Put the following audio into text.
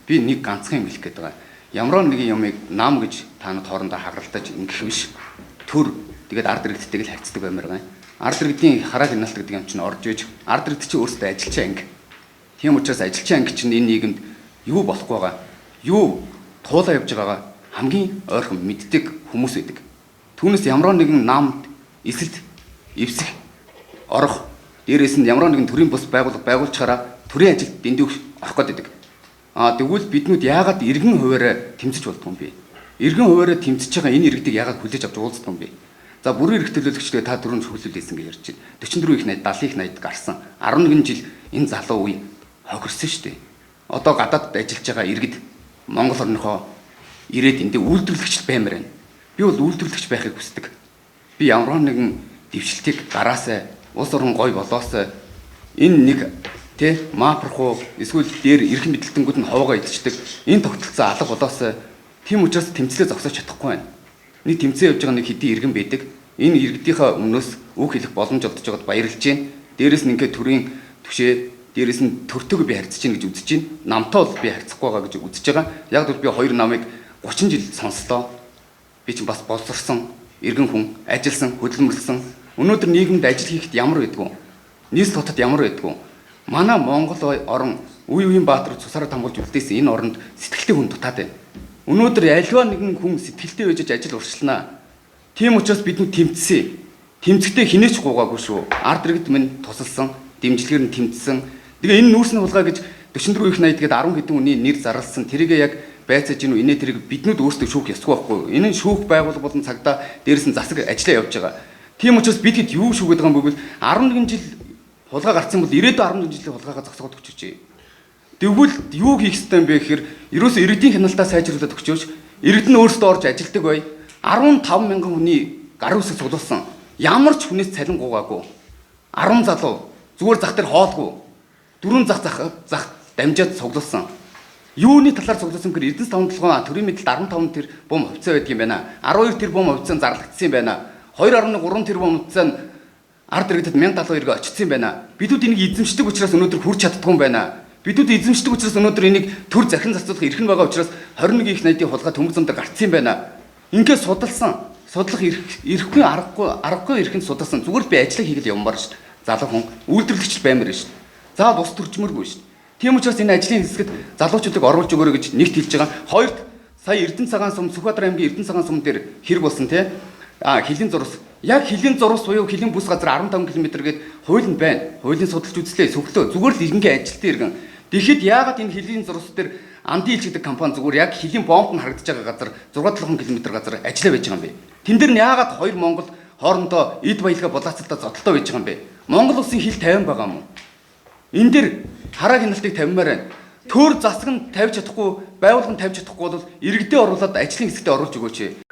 Би нэг ганцхан юм хэлэх гээд байгаа. Ямар нэгэн юмыг нам гэж та нар хоорондоо хагаралтаж ингэх биш. Төр тэгээд ард иргэдтэйг л харьцдаг баймаар байна. Ард иргэдийн хараа хяналт гэдэг юм чинь орж иж ард иргэд чинь өөрсдөө ажилчаа анги. Тийм учраас ажилчаа анги чинь энэ нийгэмд юу болох байгаа, юу туулаа явж байгаагаа хамгийн ойрхон мэддэг хүмүүс байдаг. Түүнээс ямар нэгэн намд эсэлд эвсэх орох дээрээс нь ямар нэгэн төрийн бус байгууллага байгуулчаараа төрийн ажилд дэндүүх орох гэдэг. Тэгвэл биднүүд яагаад иргэн хуваараа тэмцэж болдгоо юм бэ? Иргэн хуваараа тэмцэж байгаа энэ иргэдийг яагаад хүлээж авч уулздаг юм бэ? За бүрэн эрх төлөөлөгчдөө та түрүүн хөвлөлдөөсөн гэж ярьж байна. 44 их 80, 70 их 80 гарсан. 11 жил энэ залуу үе хохирсон шүү дээ. Одоо гадаадд ажиллаж байгаа иргэд Монгол орныхоо ирээд эндээ үйлдвэрлэгч баймаар байна. Би бол үйлдвэрлэгч байхыг хүсдэг. Би ямар нэгэн дэвшилтийг гараасаа улс орон гой болоосоо энэ нэг маапрохоо эсвэл дээр эрх мэдлэлтэнгүүд нь ховоогоо идчихдэг. Энэ тогтолцоо алга болоосоо тийм учраас тэмцлээ зогсоож чадахгүй байна. Нэг тэмцээ явж байгаа нэг хэдийн иргэн байдаг. Энэ иргэдийнхээ өмнөөс үг хэлэх боломж олдож байгаад баярлж байна. Дээрээс нь ингээд төрийн түшээ, дээрээс нь төртөг би харьцаж гин гэж үзэж байна. Намтай бол би харьцахгүй байгаа гэж үзэж байгаа. Яг л би хоёр намыг 30 жил сонслоо. Би чинь бас боловсрсон, иргэн хүн, ажилласан, хөдөлмөрлсөн. Өнөөдөр нийгэмд ажил хийхэд ямар байдгүй. Нийс дотод ямар байдгүй. Манай Монгол орн үе үеийн баатар цусаараа тамгуулж үлдээсэн энэ оронд сэтгэлтэй хүн дутаад байна. Өнөөдөр альва нэгэн хүн сэтгэлтэй байж ажил уршилнаа. Тийм учраас бид нүд тэмцсэн. Тэмцэхдээ хинээч гуугаагүй шүү. Ард иргэд минь тусалсан, дэмжлэгээр нь тэмцсэн. Тэгээ энэ нүүрсний хулгай гэж 44 их 80 гээд 10 хэдэн хүний нэр зарласан. Тэрийгээ яг байцааж гинүү инээ тэрийг биднүүд өөрсдөө шүүх ёсгүй байхгүй. Энэ нь шүүх байгууллага болон цагдаа дээрээс нь засаг ажиллаа явж байгаа. Тийм учраас бид хэд юу шүүгээд байгаа юм бэ гэвэл 11 жил хулгай гарсан бол 91 жилийн хулгайгаа зогсоогоод өгчөөч. Тэгвэл юу хийх ёстой юм бэ гэхээр ерөөсөө иргэдийн хяналтаа сайжруулад өгчөөч. Иргэд нь өөрсдөө орж ажилдаг бай. 15 мянган хүний гар үсэг цуглуулсан. Ямар ч хүнээс цалин гуугаагүй. 10 залуу зүгээр зах дээр хоолгүй. 4 зах дамжаад цуглуулсан. Юуны талаар цуглуулсан гэхээр Эрдэнэс 5 толгой төрийн мэдэлд 15 тэр бом хувьцаа байдаг юм байна. 12 тэр бом хувьцаа зарлагдсан юм байна. 2.3 тэр бом хувьцаа ард иргэдэд 1072 гээ очсон юм байна. Бидүүд энийг эзэмшдэг учраас өнөөдөр хүрч чаддгүй юм байна. Бидүүд эзэмшдэг учраас өнөөдөр энийг төр захин зарцуулах эрх нь байгаа учраас 21 их 80-ийн хулгай төмөр замдаа гарцсан юм байна. Ингээд судалсан. Судлах эрхгүй аргагүй эрхэнд судалсан. Зүгээр би ажлаа хийгээд явмаар шүү дээ. Залуу хүн үйлдвэрлэгч баймаар шүү дээ. Заавал ус төрчмөргүй шүү дээ. Тийм учраас энэ ажлын хэсэгт залуучуудыг оруулж өгөөрэй гэж нэгт хэлж байгаа. Хоёрт сая Эрдэнэ цагаан сум Сүхбаатар аймгийн Эрдэнэ цагаан сум дээр хэрэг болсон тий. Хилийн зурс. Яг хилийн зурс буюу хилийн бүс газар 15 км гээд хууль нь байна. Хуулийн судалж үзлээ. Сөглөө. Зүгээр л иргэнгийн ажилтны иргэн. Тэгэхэд яагаад энэ хилийн зурс дээр Анди Илж гэдэг компани зүгээр яг хилийн бомб нь харагдаж байгаа газар 6-7 км газар ажиллаа байж байгаа юм бэ. Тэн дээр нь яагаад хоёр Монгол хоорондоо эд баялгаа булаацалтаа зодтолтой байж байгаа юм бэ? Монгол улсын хил 50 байгаа юм уу? Энэ дээр хараа хяналтыг тавимаар байна. Төр засаг нь тавьж чадахгүй, байгууллага нь тавьж чадахгүй бол иргэдээ оруулаад ажлын хэсэгтээ оруулж өгөөч.